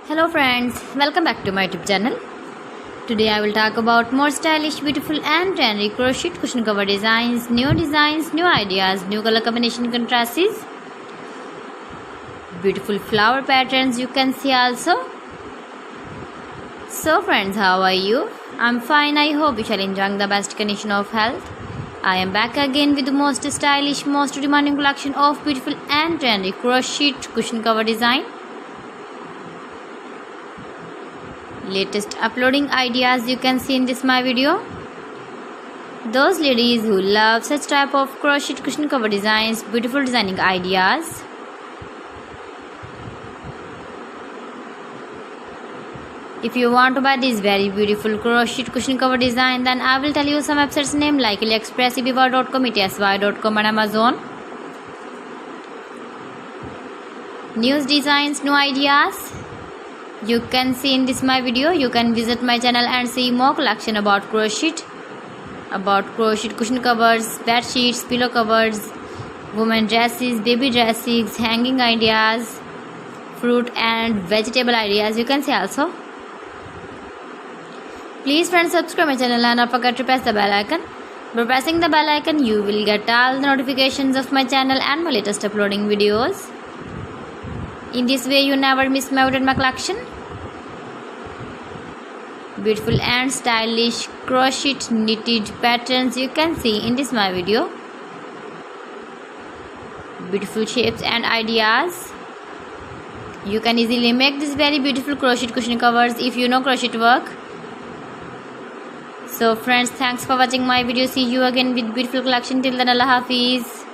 Hello friends, welcome back to my YouTube channel. Today I will talk about more stylish, beautiful and trendy crochet cushion cover designs, new ideas, new color combination contrasts, beautiful flower patterns you can see also. So friends, how are you? I'm fine. I hope you shall enjoy the best condition of health. I am back again with the most stylish, most demanding collection of beautiful and trendy crochet cushion cover design. Latest uploading ideas you can see in this my video. Those ladies who love such type of crochet cushion cover designs, beautiful designing ideas. If you want to buy this very beautiful crochet cushion cover design, then I will tell you some websites name like AliExpress, eBay.com, etsy.com and Amazon. New designs, new ideas you can see in this my video. You can visit my channel and see more collection about crochet cushion covers, bed sheets, pillow covers, women dresses, baby dresses, hanging ideas, fruit and vegetable ideas you can see also. Please friends, subscribe my channel and don't forget to press the bell icon. By pressing the bell icon you will get all the notifications of my channel and my latest uploading videos. In this way you never miss my collection. Beautiful and stylish crochet knitted patterns you can see in this my video. Beautiful shapes and ideas. You can easily make this very beautiful crochet cushion covers if you know crochet work. So friends, thanks for watching my video. See you again with beautiful collection. Till then, Allah Hafiz.